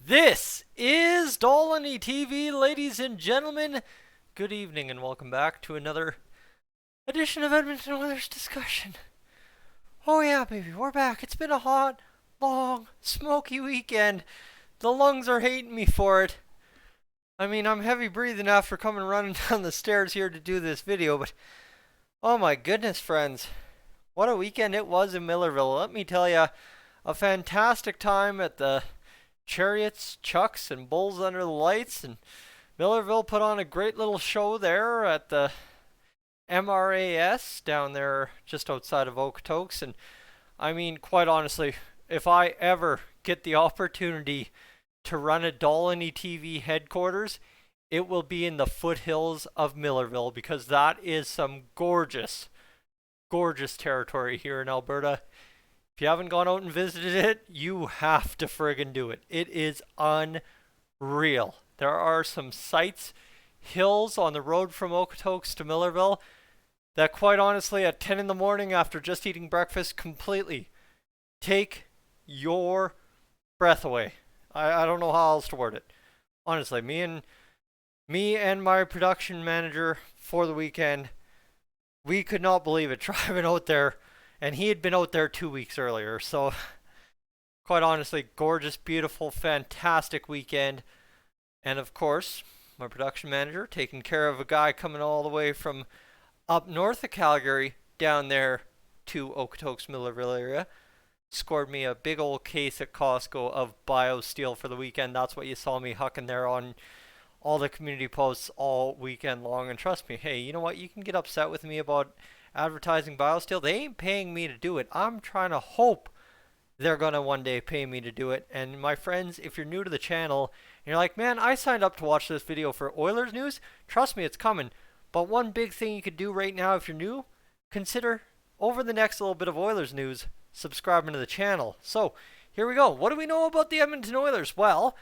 This is Dolany TV, ladies and gentlemen. Good evening and welcome back to another edition of Edmonton Oilers discussion. Oh yeah, baby, we're back. It's been a hot, long, smoky weekend. The lungs are hating me for it. I mean, I'm heavy breathing after coming running down the stairs here to do this video, but oh my goodness, friends. What a weekend it was in Millerville. Let me tell you, a fantastic time at the Chariots, Chucks, and Bulls under the lights, and Millerville put on a great little show there at the MRAS down there just outside of Okotoks. And I mean, quite honestly, if I ever get the opportunity to run a Dolany TV headquarters, it will be in the foothills of Millerville, because that is some gorgeous, gorgeous territory here in Alberta. If you haven't gone out and visited it, you have to friggin' do it. It is unreal. There are some sites, hills on the road from Okotoks to Millerville that, quite honestly, at 10 in the morning after just eating breakfast, completely take your breath away. I don't know how else to word it. Honestly, me and my production manager for the weekend, we could not believe it driving out there. And he had been out there 2 weeks earlier. So, quite honestly, gorgeous, beautiful, fantastic weekend. And of course, my production manager taking care of a guy coming all the way from up north of Calgary down there to Okotoks, Millerville area. Scored me a big old case at Costco of BioSteel for the weekend. That's what you saw me hucking there on all the community posts all weekend long. And trust me, hey, you know what? You can get upset with me about advertising BioSteel. They ain't paying me to do it. I'm trying to hope they're gonna one day pay me to do it. And my friends, if you're new to the channel and you're like, man, I signed up to watch this video for Oilers news, trust me, it's coming. But one big thing you could do right now if you're new, consider over the next little bit of Oilers news subscribing to the channel. So here we go. What do we know about the Edmonton Oilers? Well,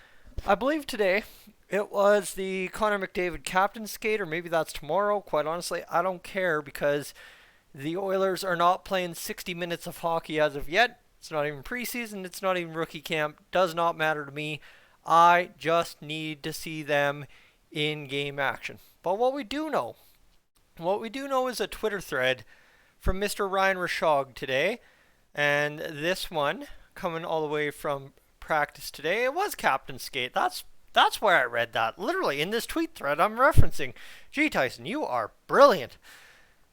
I believe today it was the Connor McDavid captain skate, or maybe that's tomorrow. Quite honestly, I don't care, because the Oilers are not playing 60 minutes of hockey as of yet. It's not even preseason. It's not even rookie camp. Does not matter to me. I just need to see them in game action. But what we do know is a Twitter thread from Mr. Ryan Rashog today. And this one, coming all the way from practice today, it was captain skate. That's where I read that. Literally in this tweet thread I'm referencing. Gee, Tyson, you are brilliant.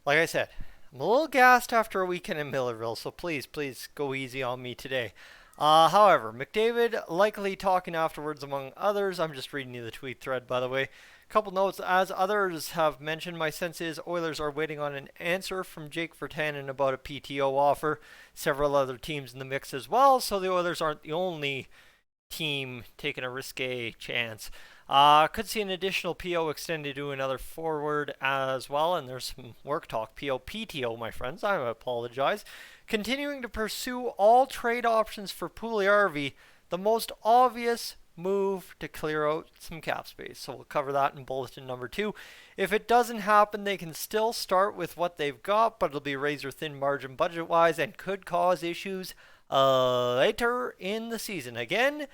Like I said, I'm a little gassed after a weekend in Millerville, so please go easy on me today. However, McDavid likely talking afterwards among others. I'm just reading you the tweet thread, by the way. Couple notes, as others have mentioned, my sense is Oilers are waiting on an answer from Jake Virtanen about a PTO offer. Several other teams in the mix as well, so the Oilers aren't the only team taking a risque chance. Could see an additional PO extended to another forward as well, and there's some work talk. PTO, my friends, I apologize. Continuing to pursue all trade options for Puljujarvi, the most obvious move to clear out some cap space. So we'll cover that in bulletin number 2. If it doesn't happen, they can still start with what they've got, but it'll be razor thin margin budget wise and could cause issues later in the season. Again,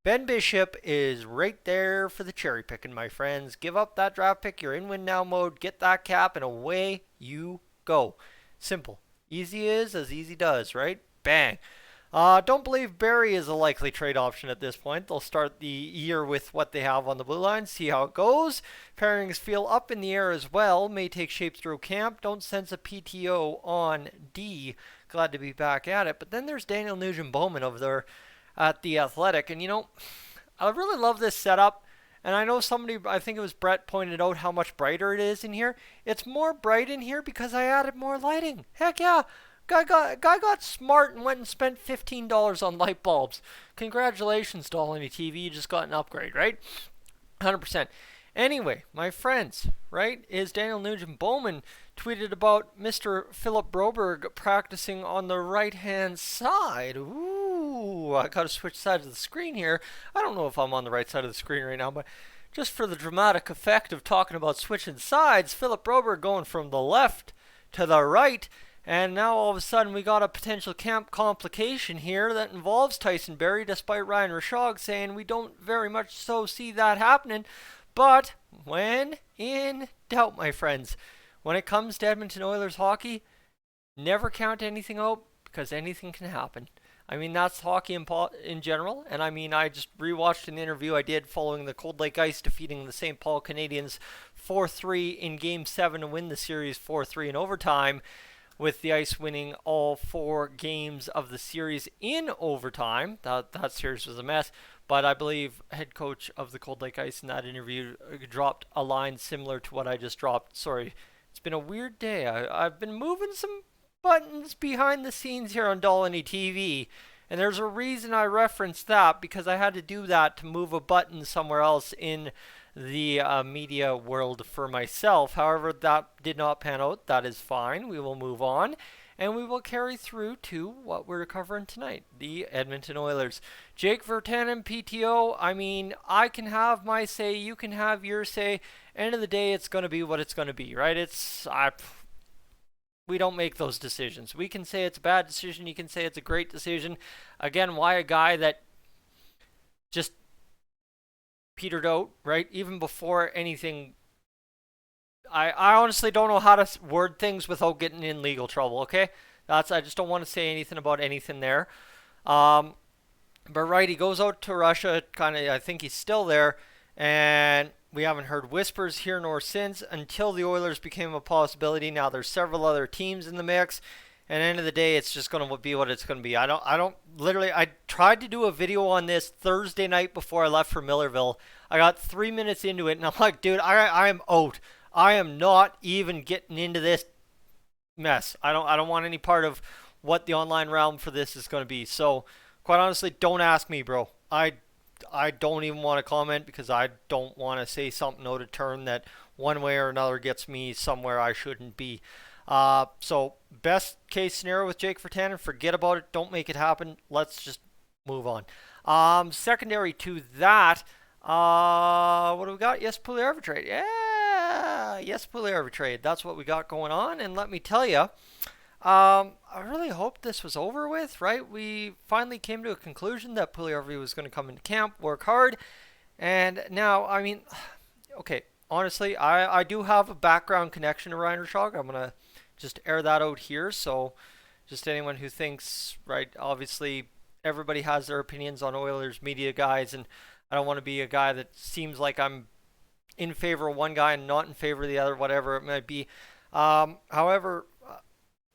Ben Bishop is right there for the cherry picking, my friends. Give up that draft pick. You're in win now mode. Get that cap, and away you go. Simple. Easy is as easy does, right? Bang. Don't believe Barrie is a likely trade option at this point. They'll start the year with what they have on the blue line, see how it goes. Pairings feel up in the air as well. May take shape through camp. Don't sense a PTO on D. Glad to be back at it. But then there's Daniel Nugent-Bowman over there at the Athletic. And, you know, I really love this setup. And I know somebody, I think it was Brett, pointed out how much brighter it is in here. It's more bright in here because I added more lighting. Heck yeah. Guy got smart and went and spent $15 on light bulbs. Congratulations, Dolany TV. You just got an upgrade, right? 100%. Anyway, my friends, right, is Daniel Nugent-Bowman tweeted about Mr. Philip Broberg practicing on the right-hand side. Ooh, I got to switch sides of the screen here. I don't know if I'm on the right side of the screen right now, but just for the dramatic effect of talking about switching sides, Philip Broberg going from the left to the right. And now all of a sudden we got a potential camp complication here that involves Tyson Barrie, despite Ryan Rishaug saying we don't very much so see that happening. But when in doubt, my friends, when it comes to Edmonton Oilers hockey, never count anything out because anything can happen. I mean, that's hockey in general. And I mean, I just rewatched an interview I did following the Cold Lake Ice defeating the St. Paul Canadiens 4-3 in Game 7 to win the series 4-3 in overtime, with the Ice winning all 4 games of the series in overtime. That series was a mess. But I believe head coach of the Cold Lake Ice in that interview dropped a line similar to what I just dropped. Sorry, it's been a weird day. I've been moving some buttons behind the scenes here on Dolany TV, and there's a reason I referenced that, because I had to do that to move a button somewhere else in the media world for myself. However, that did not pan out. That is fine. We will move on, and we will carry through to what we're covering tonight, the Edmonton Oilers. Jake Virtanen, PTO, I mean, I can have my say, you can have your say. End of the day, it's going to be what it's going to be, right? We don't make those decisions. We can say it's a bad decision. You can say it's a great decision. Again, why a guy that just petered out, right? Even before anything. I honestly don't know how to word things without getting in legal trouble, okay? I just don't want to say anything about anything there. But right, he goes out to Russia, kind of, I think he's still there. And we haven't heard whispers here nor since until the Oilers became a possibility. Now there's several other teams in the mix, and at the end of the day, it's just going to be what it's going to be. I tried to do a video on this Thursday night before I left for Millerville. I got 3 minutes into it, and I'm like, dude, I am out. I am not even getting into this mess. I don't want any part of what the online realm for this is going to be. So, quite honestly, don't ask me, bro. I don't even want to comment, because I don't want to say something out of turn that one way or another gets me somewhere I shouldn't be. So best case scenario with Jake Virtanen, forget about it. Don't make it happen. Let's just move on. Secondary to that, what do we got? Yes, Puljujarvi trade. Yeah, yes, Puljujarvi trade. That's what we got going on. And let me tell you, I really hoped this was over with, right? We finally came to a conclusion that Puljujarvi was going to come into camp, work hard, and now, I mean, okay, honestly, I do have a background connection to Ryan Rishaug. I'm going to just air that out here, so just anyone who thinks, right, obviously, everybody has their opinions on Oilers media guys, and I don't want to be a guy that seems like I'm in favor of one guy and not in favor of the other, whatever it might be. However,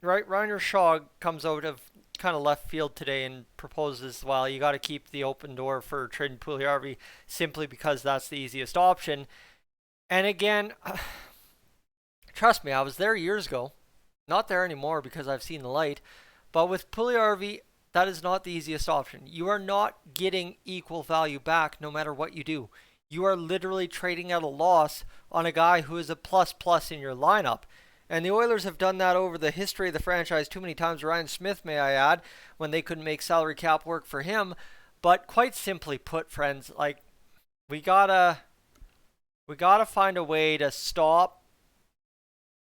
right, Ryan Rishaug comes out of kind of left field today and proposes, well, you got to keep the open door for trading Puljujarvi simply because that's the easiest option. And again, trust me, I was there years ago. Not there anymore because I've seen the light. But with Puljujarvi, that is not the easiest option. You are not getting equal value back no matter what you do. You are literally trading at a loss on a guy who is a plus in your lineup. And the Oilers have done that over the history of the franchise too many times. Ryan Smith, may I add, when they couldn't make salary cap work for him. But quite simply put, friends, like, we gotta find a way to stop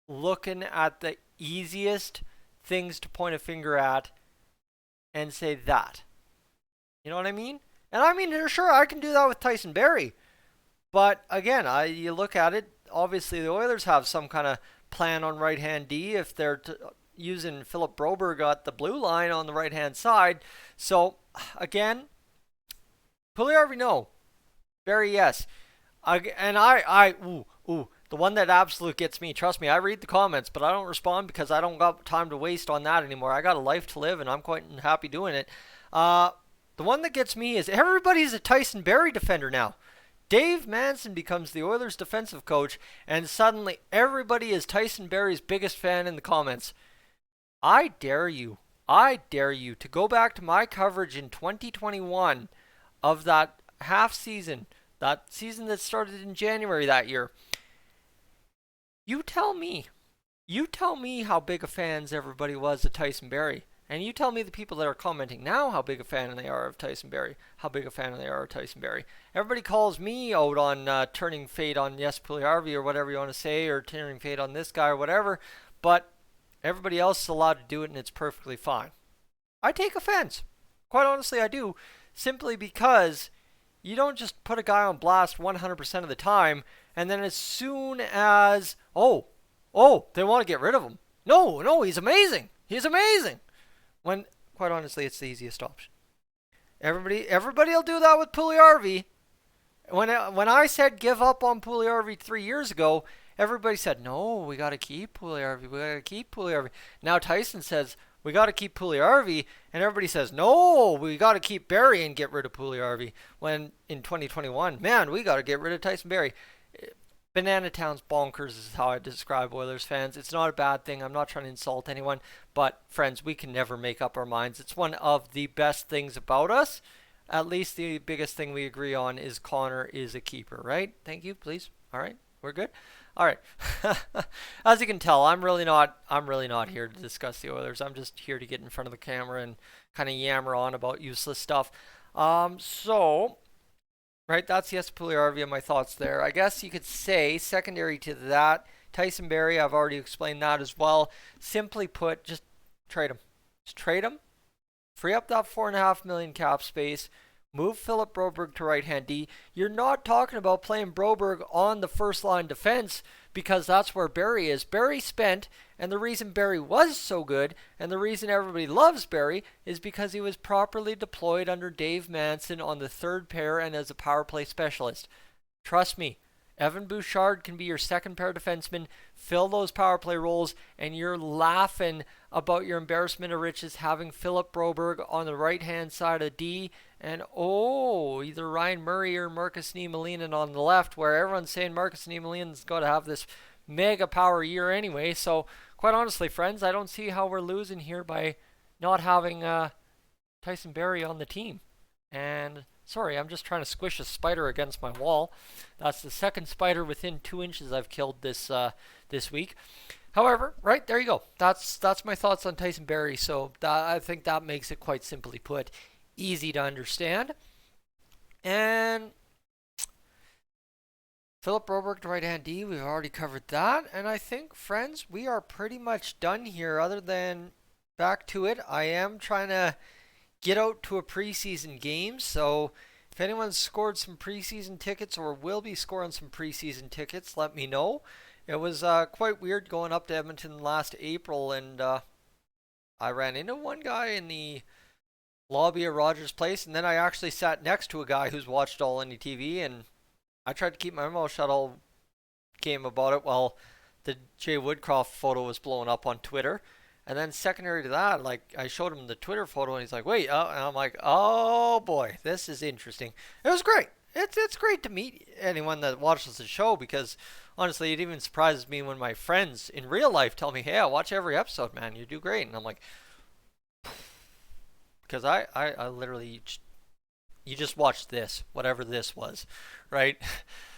looking at the easiest things to point a finger at and say that. You know what I mean? And I mean, sure, I can do that with Tyson Barrie. But again, you look at it, obviously the Oilers have some kind of plan on right-hand D if they're using Philip Broberg at the blue line on the right-hand side. So, again, Puljujarvi, no. Barrie, yes. The one that absolute gets me, trust me, I read the comments, but I don't respond because I don't got time to waste on that anymore. I got a life to live, and I'm quite happy doing it. The one that gets me is everybody's a Tyson Barrie defender now. Dave Manson becomes the Oilers defensive coach, and suddenly everybody is Tyson Barrie's biggest fan in the comments. I dare you to go back to my coverage in 2021 of that half season, that season that started in January that year. You tell me how big of fans everybody was of Tyson Barrie. And you tell me the people that are commenting now how big a fan they are of Tyson Barrie. How big a fan they are of Tyson Barrie. Everybody calls me out on turning fade on Yes Puljujarvi or whatever you want to say, or turning fade on this guy or whatever. But Everybody else is allowed to do it and it's perfectly fine. I take offense. Quite honestly, I do. Simply because you don't just put a guy on blast 100% of the time and then as soon as, they want to get rid of him. No, he's amazing. He's amazing. When, quite honestly, it's the easiest option. Everybody will do that with Puljujarvi. When I said give up on Puljujarvi 3 years ago, everybody said, no, we got to keep Puljujarvi. We got to keep Puljujarvi. Now Tyson says, we got to keep Puljujarvi, and everybody says, no, we got to keep Barrie and get rid of Puljujarvi. When in 2021, man, we got to get rid of Tyson Barrie. Banana Town's bonkers is how I describe Oilers fans. It's not a bad thing. I'm not trying to insult anyone. But, friends, we can never make up our minds. It's one of the best things about us. At least the biggest thing we agree on is Connor is a keeper, right? Thank you, please. All right, we're good. All right. As you can tell, I'm really not here to discuss the Oilers. I'm just here to get in front of the camera and kind of yammer on about useless stuff. Right, that's yes, Puljujarvi and my thoughts there. I guess you could say, secondary to that, Tyson Barrie, I've already explained that as well. Simply put, just trade him. Just trade him. Free up that $4.5 million cap space. Move Philip Broberg to right-hand D. You're not talking about playing Broberg on the first-line defense because that's where Barrie is. Barrie spent, and the reason Barrie was so good, and the reason everybody loves Barrie, is because he was properly deployed under Dave Manson on the third pair and as a power play specialist. Trust me, Evan Bouchard can be your second pair defenseman, fill those power play roles, and you're laughing about your embarrassment of riches having Philip Broberg on the right-hand side of D, and either Ryan Murray or Marcus Niemelainen on the left, where everyone's saying Marcus Niemelainen's got to have this mega power year anyway. So, quite honestly, friends, I don't see how we're losing here by not having Tyson Barrie on the team. And sorry, I'm just trying to squish a spider against my wall. That's the second spider within 2 inches I've killed this week. However, right, there you go. That's my thoughts on Tyson Barrie. So I think that makes it, quite simply put, easy to understand. And Philip Broberg to right-hand D, we've already covered that. And I think, friends, we are pretty much done here. Other than back to it, I am trying to get out to a preseason game. So if anyone's scored some preseason tickets or will be scoring some preseason tickets, let me know. It was quite weird going up to Edmonton last April, and I ran into one guy in the lobby at Rogers Place, and then I actually sat next to a guy who's watched all any TV, and I tried to keep my mouth shut all game about it while the Jay Woodcroft photo was blowing up on Twitter. And then secondary to that, like, I showed him the Twitter photo, and he's like, wait, and I'm like, oh boy, this is interesting. It was great. It's great to meet anyone that watches the show, because honestly, it even surprises me when my friends in real life tell me, hey, I watch every episode, man, you do great. And I'm like, because I literally, you just watched this, whatever this was, right?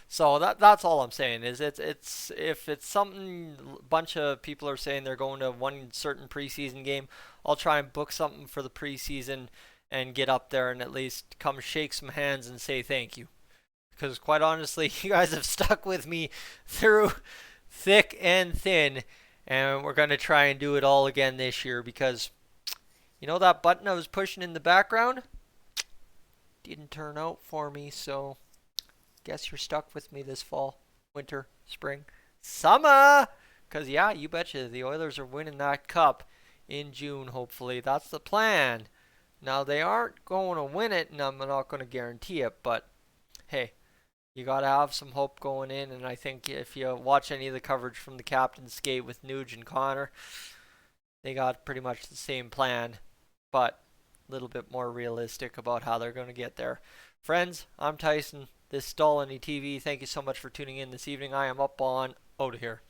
So that's all I'm saying is it's if it's something a bunch of people are saying they're going to one certain preseason game, I'll try and book something for the preseason and get up there and at least come shake some hands and say thank you. Because quite honestly, you guys have stuck with me through thick and thin, and we're going to try and do it all again this year, because you know that button I was pushing in the background didn't turn out for me, so guess you're stuck with me this fall, winter, spring, summer. Because yeah, you betcha the Oilers are winning that cup in June, hopefully. That's the plan. Now, they aren't going to win it, and I'm not going to guarantee it, but hey, you got to have some hope going in, and I think if you watch any of the coverage from the captain's skate with Nuge and Connor, they got pretty much the same plan, but a little bit more realistic about how they're going to get there. Friends, I'm Tyson. This is Stolany TV. Thank you so much for tuning in this evening. I am up on out of here.